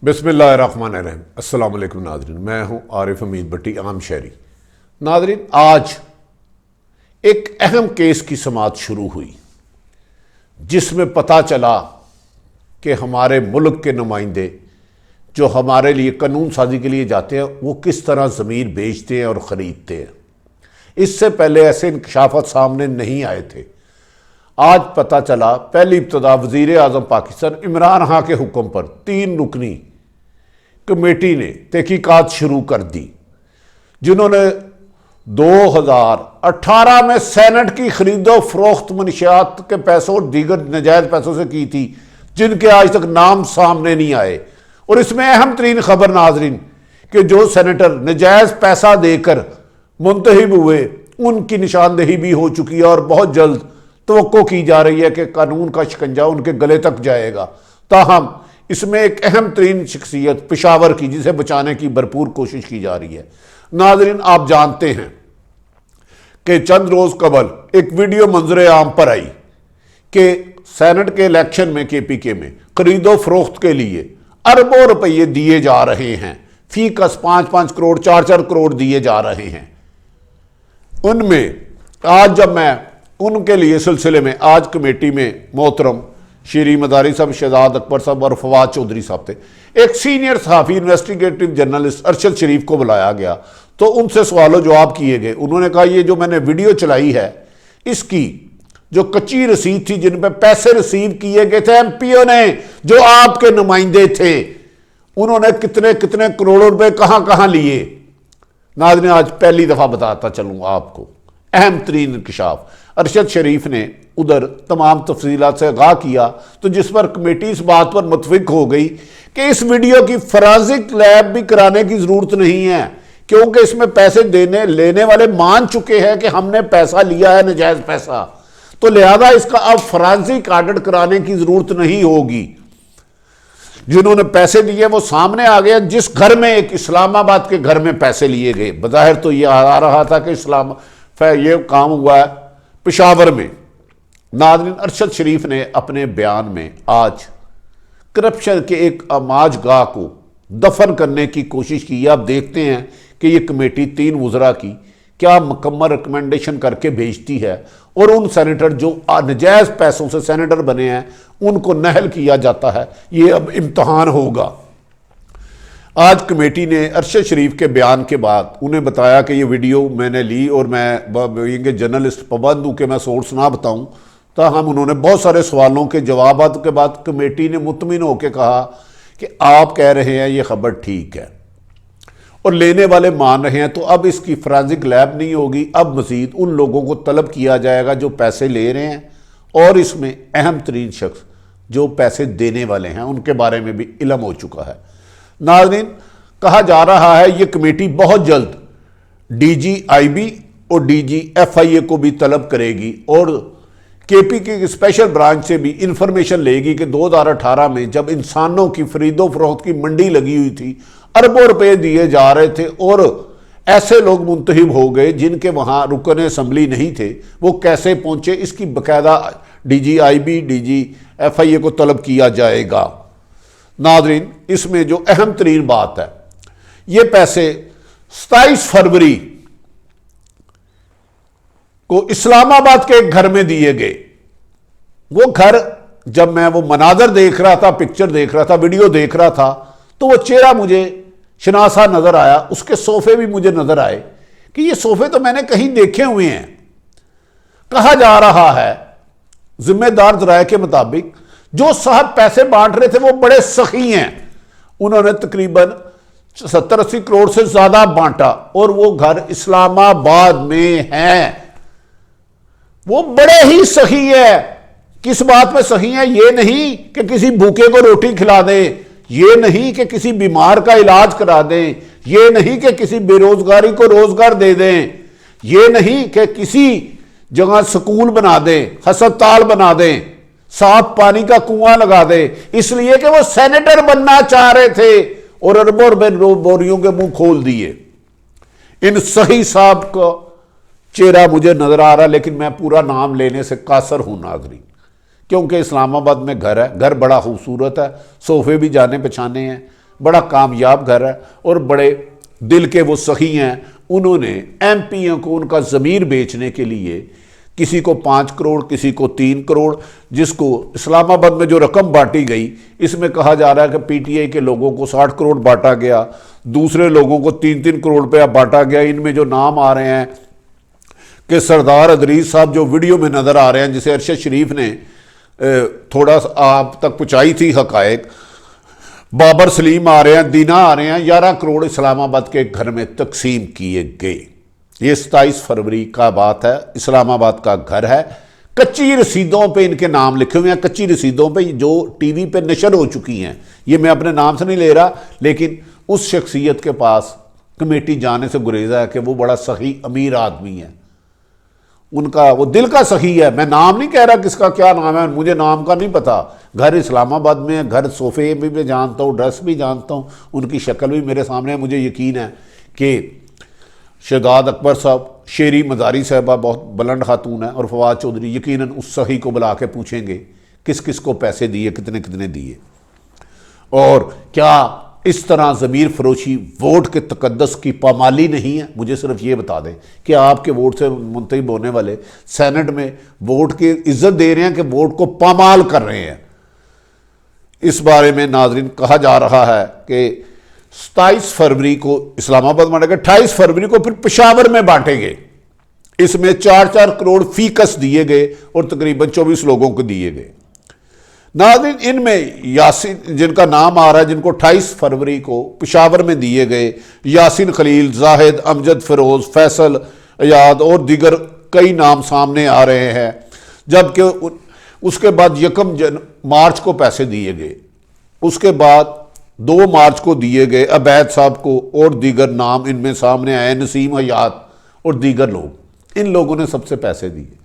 बिस्मिल्लाहिर्रहमानिर्रहीम। अस्सलाम वालेकुम नाज़रीन, मैं हूं आरिफ हमीद भट्टी आम शहरी। नाज़रीन, आज एक अहम केस की समाअत शुरू हुई जिसमें पता चला कि हमारे मुल्क के नुमाइंदे जो हमारे लिए कानून साजी के लिए जाते हैं वो किस तरह ज़मीर बेचते हैं और ख़रीदते हैं। इससे पहले ऐसे इंकशाफात सामने नहीं आए थे। आज पता चला, पहली इब्तदा वज़ीर आज़म पाकिस्तान इमरान खान के हुक्म पर 3 रुकनी कमेटी ने तहकीकात शुरू कर दी, जिन्होंने 2018 में सेनेट की खरीदो फरोख्त मनशियात के पैसों और दीगर नजायज़ पैसों से की थी, जिनके आज तक नाम सामने नहीं आए। और इसमें अहम तरीन खबर नाजरीन कि जो सेनेटर नजायज़ पैसा देकर मुंतहिब हुए उनकी निशानदेही भी हो चुकी है और बहुत जल्द तवक्को की जा रही है कि कानून का शिकंजा उनके गले तक जाएगा। ताहम इसमें एक अहम तरीन शख्सियत पेशावर की, जिसे बचाने की भरपूर कोशिश की जा रही है। नाजरीन, आप जानते हैं कि चंद रोज कबल एक वीडियो मंजर आम पर आई कि सेनेट के इलेक्शन में KPK में खरीदो फरोख्त के लिए अरबों रुपये दिए जा रहे हैं। फी कस 5-5 करोड़ 4-4 करोड़ दिए जा रहे हैं। उनमें आज जब मैं उनके लिए सिलसिले में आज कमेटी में मोहतरम श्री मदारी साहब, शहजाद अकबर साहब और फवाद चौधरी साहब थे, एक सीनियर सहाफ़ी इन्वेस्टिगेटिव जर्नलिस्ट अरशद शरीफ को बुलाया गया तो उनसे सवालों जवाब किए गए। उन्होंने कहा ये जो मैंने वीडियो चलाई है इसकी जो कच्ची रसीद थी, जिन पर पैसे रिसीव किए गए थे MPO ने, जो आपके नुमाइंदे थे, उन्होंने कितने कितने करोड़ों रुपए कहां कहां लिए। नाज़रीन, आज पहली दफा बताता चलूंगा आपको अहम तरीन इंकशाफ। अरशद शरीफ ने उधर तमाम तफसीलात से आगाह किया तो जिस पर कमेटी इस बात पर मुतफिक हो गई कि इस वीडियो की फॉरेंसिक लैब भी कराने की जरूरत नहीं है, क्योंकि इसमें पैसे देने लेने वाले मान चुके हैं कि हमने पैसा लिया है, नजायज पैसा, तो लिहाजा इसका अब फॉरेंसिक ऑडिट कराने की जरूरत नहीं होगी। जिन्होंने पैसे दिए वो सामने आ गया। जिस घर में, एक इस्लामाबाद के घर में पैसे लिए गए, बज़ाहिर तो यह आ रहा था कि ये काम हुआ है पेशावर में। नाज़रीन, अरशद शरीफ ने अपने बयान में आज करप्शन के एक आमाजगाह को दफन करने की कोशिश की है। अब देखते हैं कि ये कमेटी 3 वज़रा की क्या मुकम्मल रिकमेंडेशन करके भेजती है और उन सेनेटर जो नाजायज़ पैसों से सेनेटर बने हैं उनको नहल किया जाता है। ये अब इम्तहान होगा। आज कमेटी ने अरशद शरीफ के बयान के बाद उन्हें बताया कि ये वीडियो मैंने ली और मैं जर्नलिस्ट पाबंद हूँ कि मैं सोर्स ना बताऊँ, ताहम उन्होंने बहुत सारे सवालों के जवाब के बाद कमेटी ने मुतमिन होकर कहा कि आप कह रहे हैं ये खबर ठीक है और लेने वाले मान रहे हैं, तो अब इसकी फॉरेंसिक लैब नहीं होगी। अब मजीद उन लोगों को तलब किया जाएगा जो पैसे ले रहे हैं और इसमें अहम तरीन शख्स जो पैसे देने वाले हैं उनके बारे में भी इल्म हो चुका है। नाज़रीन, कहा जा रहा है ये कमेटी बहुत जल्द DGIB और DGFIA को भी तलब करेगी और KPK की स्पेशल ब्रांच से भी इंफॉर्मेशन लेगी कि 2018 में जब इंसानों की खरीदो फरोख्त की मंडी लगी हुई थी, अरबों रुपए दिए जा रहे थे और ऐसे लोग मुंतहिब हो गए जिनके वहां रुकन असम्बली नहीं थे, वो कैसे पहुंचे, इसकी बाकायदा DGIB DGFIA को तलब किया जाएगा। नाज़रीन, इसमें जो अहम तरीन बात है, ये पैसे 27 फरवरी को इस्लामाबाद के एक घर में दिए गए। वो घर, जब मैं वो मनाजर देख रहा था, पिक्चर देख रहा था, वीडियो देख रहा था, तो वो चेहरा मुझे शनासा नजर आया। उसके सोफे भी मुझे नजर आए कि ये सोफे तो मैंने कहीं देखे हुए हैं। कहा जा रहा है जिम्मेदार जराये के मुताबिक जो साहब पैसे बांट रहे थे वो बड़े सखी हैं। उन्होंने तकरीबन 70-80 करोड़ से ज्यादा बांटा और वो घर इस्लामाबाद में है। वो बड़े ही सही है। किस बात में सही है? ये नहीं कि किसी भूखे को रोटी खिला दें, ये नहीं कि किसी बीमार का इलाज करा दें, ये नहीं कि किसी बेरोजगारी को रोजगार दे दें, ये नहीं कि किसी जगह स्कूल बना दें, अस्पताल बना दें, साफ पानी का कुआं लगा दे, इसलिए कि वो सेनेटर बनना चाह रहे थे और अरबों बोरियों के मुंह खोल दिए। इन सही साहब का चेहरा मुझे नजर आ रहा, लेकिन मैं पूरा नाम लेने से कासर हूं नाज़रीन, क्योंकि इस्लामाबाद में घर है, घर बड़ा खूबसूरत है, सोफे भी जाने पहचाने हैं, बड़ा कामयाब घर है और बड़े दिल के वो सखी हैं। उन्होंने एमपीओ को उनका ज़मीर बेचने के लिए किसी को 5 करोड़, किसी को 3 करोड़, जिसको इस्लामाबाद में जो रकम बांटी गई, इसमें कहा जा रहा है कि पीटीआई के लोगों को 60 करोड़ बांटा गया, दूसरे लोगों को 3-3 करोड़ रुपया बांटा गया। इनमें जो नाम आ रहे हैं कि सरदार अदरीस साहब जो वीडियो में नज़र आ रहे हैं, जिसे अरशद शरीफ ने थोड़ा आप तक पहुँचाई थी हकायक, बाबर सलीम आ रहे हैं, दीना आ रहे हैं, 11 करोड़ इस्लामाबाद के घर में तकसीम किए गए। ये 27 फरवरी का बात है, इस्लामाबाद का घर है। कच्ची रसीदों पे इनके नाम लिखे हुए हैं, कच्ची रसीदों पे जो टीवी पे नशर हो चुकी हैं। ये मैं अपने नाम से नहीं ले रहा, लेकिन उस शख्सियत के पास कमेटी जाने से गुरेजा है कि वो बड़ा सही अमीर आदमी है, उनका वो दिल का सही है। मैं नाम नहीं कह रहा किसका क्या नाम है, मुझे नाम का नहीं पता। घर इस्लामाबाद में है, घर सोफे भी मैं जानता हूँ, ड्रेस भी जानता हूँ, उनकी शक्ल भी मेरे सामने है। मुझे यकीन है कि शहजाद अकबर साहब, शेरी मजारी साहबा बहुत बुलंद खातून है, और फवाद चौधरी यकीनन उस सही को बुला के पूछेंगे किस किस को पैसे दिए, कितने कितने दिए, और क्या इस तरह ज़मीर फरोशी वोट के तकद्दस की पामाली नहीं है। मुझे सिर्फ ये बता दें कि आपके वोट से मुंतखब होने वाले सेनेट में वोट की इज्जत दे रहे हैं कि वोट को पामाल कर रहे हैं। इस बारे में नाजरीन कहा जा रहा है कि 27 फरवरी को इस्लामाबाद बांटे गए, 28 फरवरी को फिर पेशावर में बांटे गए। इसमें 4-4 करोड़ फीकस दिए गए और तकरीबन 24 लोगों को दिए गए। नाज़रीन, इनमें यासीन जिनका नाम आ रहा है, जिनको 28 फरवरी को पेशावर में दिए गए, यासीन खलील, जाहिद, अमजद, फिरोज, फैसल, अयाद और दीगर कई नाम सामने आ रहे हैं। जबकि उसके बाद 1 मार्च को पैसे दिए गए, उसके बाद 2 मार्च को दिए गए अबैद साहब को, और दीगर नाम इनमें सामने आए, नसीम हयात और दीगर लोग। इन लोगों ने सबसे पैसे दिए।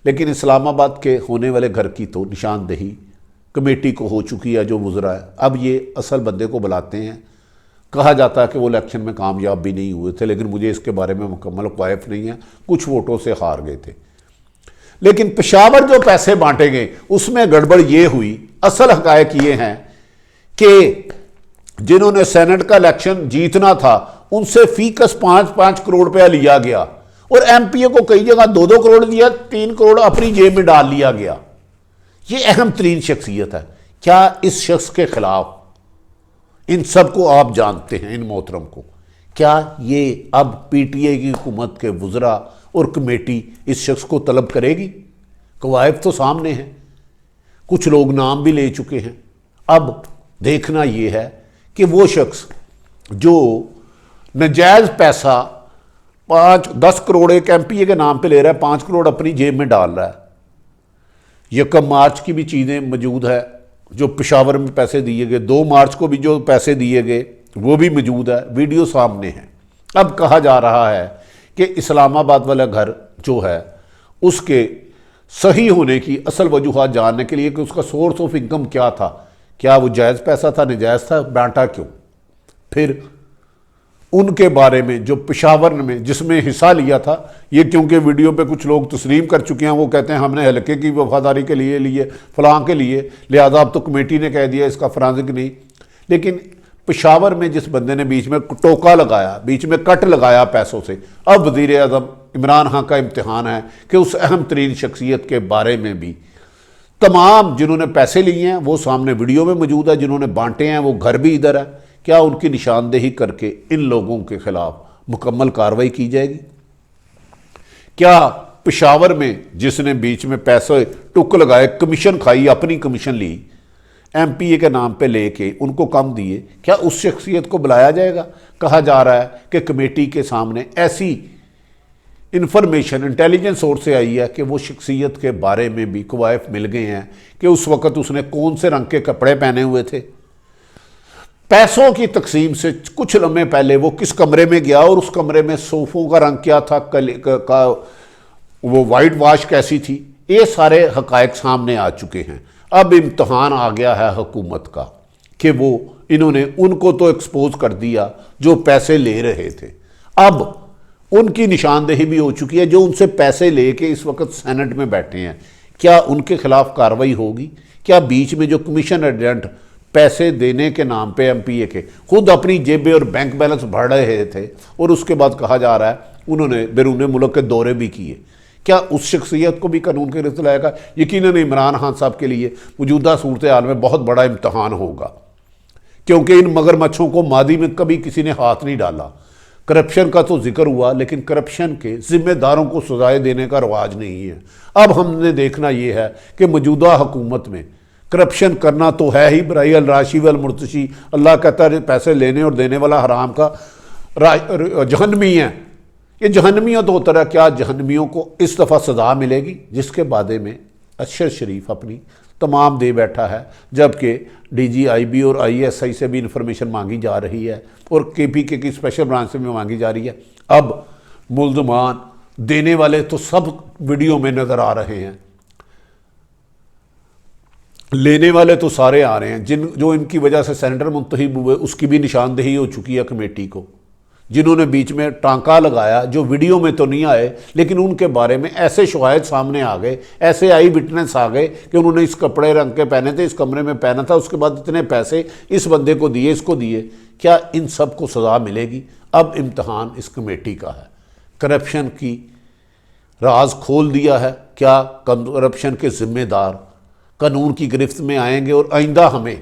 लेकिन इस्लामाबाद के होने वाले घर की तो निशानदेही कमेटी को हो चुकी है जो गुजरा है। अब ये असल बंदे को बुलाते हैं। कहा जाता है कि वो इलेक्शन में कामयाब भी नहीं हुए थे, लेकिन मुझे इसके बारे में मुकम्मल वाकिफ नहीं है, कुछ वोटों से हार गए थे। लेकिन पेशावर जो पैसे बांटे गए उसमें गड़बड़ ये हुई, असल हकायक ये हैं कि जिन्होंने सेनेट का इलेक्शन जीतना था उनसे फीकस 5-5 करोड़ रुपया लिया गया, और एमपीओ को कई जगह 2-2 करोड़ दिया, 3 करोड़ अपनी जेब में डाल लिया गया। ये अहम तरीन शख्सियत है। क्या इस शख्स के खिलाफ, इन सब को आप जानते हैं, इन मोहतरम को, क्या ये अब पीटीआई की हुकूमत के वज़रा और कमेटी इस शख्स को तलब करेगी? कवायद तो सामने हैं, कुछ लोग नाम भी ले चुके हैं। अब देखना ये है कि वो शख्स जो नजायज़ पैसा 5-10 करोड़ एक एमपीए के नाम पे ले रहा है, 5 करोड़ अपनी जेब में डाल रहा है। 1 मार्च की भी चीज़ें मौजूद है जो पेशावर में पैसे दिए गए, 2 मार्च को भी जो पैसे दिए गए वो भी मौजूद है, वीडियो सामने है। अब कहा जा रहा है कि इस्लामाबाद वाला घर जो है उसके सही होने की असल वजूहत जानने के लिए कि उसका सोर्स ऑफ इनकम क्या था, क्या वो जायज़ पैसा था, नाजायज़ था, बांटा क्यों, फिर उनके बारे में जो पेशावर में जिसमें हिस्सा लिया था। ये क्योंकि वीडियो पे कुछ लोग तस्लीम कर चुके हैं, वो कहते हैं हमने हल्के की वफादारी के लिए फलां के लिए, लिहाजा अब तो कमेटी ने कह दिया इसका फराजिक नहीं। लेकिन पेशावर में जिस बंदे ने बीच में टोका लगाया, बीच में कट लगाया पैसों से, अब वज़ीर आज़म इमरान खान का इम्तिहान है कि उस अहम तरीन शख्सियत के बारे में भी तमाम जिन्होंने पैसे लिए हैं वो सामने वीडियो में मौजूद है, जिन्होंने बांटे हैं वो घर भी इधर है। क्या उनकी निशानदेही करके इन लोगों के खिलाफ मुकम्मल कार्रवाई की जाएगी? क्या पेशावर में जिसने बीच में पैसे टुक लगाए, कमीशन खाई, अपनी कमीशन ली, एमपीए के नाम पे लेके उनको कम दिए, क्या उस शख्सियत को बुलाया जाएगा? कहा जा रहा है कि कमेटी के सामने ऐसी इंफॉर्मेशन इंटेलिजेंस सोर्स से आई है कि वो शख्सियत के बारे में भी कवायद मिल गए हैं कि उस वक़्त उसने कौन से रंग के कपड़े पहने हुए थे, पैसों की तकसीम से कुछ लम्हे पहले वो किस कमरे में गया और उस कमरे में सोफ़ों का रंग क्या था, वो वाइट वाश कैसी थी। ये सारे हकायक सामने आ चुके हैं। अब इम्तहान आ गया है हुकूमत का कि वो इन्होंने उनको तो एक्सपोज कर दिया जो पैसे ले रहे थे, अब उनकी निशानदेही भी हो चुकी है जो उनसे पैसे लेके इस वक्त सेनेट में बैठे हैं। क्या उनके खिलाफ कार्रवाई होगी? क्या बीच में जो कमीशन एजेंट पैसे देने के नाम पे एमपीए के खुद अपनी जेबें और बैंक बैलेंस भर रहे थे, और उसके बाद कहा जा रहा है उन्होंने बैरून मुल्क के दौरे भी किए। क्या उस शख्सियत को भी कानून के गिरफ्त लाएगा? यकीनन इमरान खान साहब के लिए मौजूदा सूरत हाल में बहुत बड़ा इम्तहान होगा, क्योंकि इन मगरमच्छों को मादी में कभी किसी ने हाथ नहीं डाला। करप्शन का तो जिक्र हुआ, लेकिन करप्शन के जिम्मेदारों को सजाएं देने का रवाज नहीं है। अब हमने देखना यह है कि मौजूदा हुकूमत में करप्शन करना तो है ही, बराई अल राशि वल मुर्तशी, अल्लाह कहता है पैसे लेने और देने वाला हराम का जहन्नमी है। ये जहन्नमियों तो होता रहा, क्या जहन्नमियों को इस दफ़ा सजा मिलेगी? जिसके बारे में अशर शरीफ अपनी तमाम दे बैठा है, जबकि DGIB और ISI से भी इंफॉर्मेशन मांगी जा रही है और KPK की स्पेशल ब्रांच से भी मांगी जा रही है। अब मुल्ज़मान देने वाले तो सब वीडियो में नज़र आ रहे हैं, लेने वाले तो सारे आ रहे हैं। जो इनकी वजह से सेनेटर मुंतखब हुए उसकी भी निशानदेही हो चुकी है कमेटी को। जिन्होंने बीच में टांका लगाया, जो वीडियो में तो नहीं आए, लेकिन उनके बारे में ऐसे शवाहिद सामने आ गए, ऐसे आई विटनेस आ गए कि उन्होंने इस कपड़े रंग के पहने थे, इस कमरे में पहना था, उसके बाद इतने पैसे इस बंदे को दिए, इसको दिए। क्या इन सब को सज़ा मिलेगी? अब इम्तहान इस कमेटी का है। करप्शन की राज खोल दिया है। क्या करप्शन के ज़िम्मेदार कानून की गिरफ्त में आएंगे और आइंदा हमें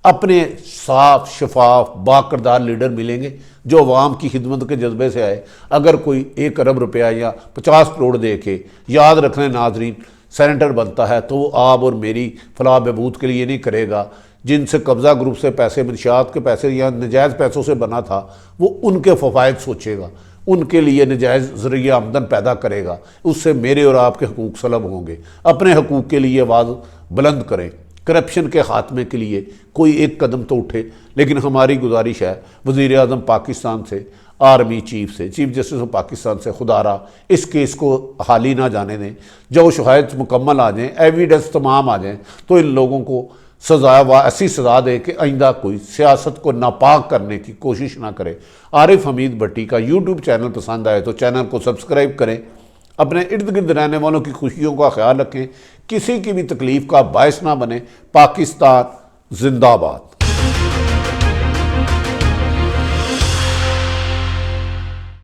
अपने साफ शफाफ बाकिरदार लीडर मिलेंगे जो अवाम की खिदमत के जज्बे से आए? अगर कोई 1 अरब रुपया या 50 करोड़ दे के, याद रखने नाजरीन, सेनेटर बनता है तो वो आप और मेरी फलाह बहबूद के लिए नहीं करेगा। जिनसे कब्ज़ा ग्रुप से पैसे, मंशियात के पैसे या नजायज़ पैसों से बना था, वो उनके फ़वाइद सोचेगा, उनके लिए नजायज़ ज़रिया आमदन पैदा करेगा। उससे मेरे और आपके हकूक़ सलब होंगे। अपने हकूक़ के लिए आवाज़ बुलंद करें। करप्शन के ख़ात्मे के लिए कोई एक कदम तो उठे। लेकिन हमारी गुजारिश है वज़ीर आज़म पाकिस्तान से, आर्मी चीफ से, चीफ जस्टिस ऑफ पाकिस्तान से, खुदारा इस केस को हाली ना जाने दें। जब शहायद मुकम्मल आ जाएँ, एविडेंस तमाम आ जाएँ, तो इन लोगों को सज़ा व ऐसी सज़ा दे कि आइंदा कोई सियासत को नापाक करने की कोशिश ना करे। आरिफ हमीद भट्टी का यूट्यूब चैनल पसंद आए तो चैनल को सब्सक्राइब करें। अपने इर्द गिर्द रहने वालों की खुशियों का ख्याल रखें। किसी की भी तकलीफ़ का बायस ना बने। पाकिस्तान जिंदाबाद।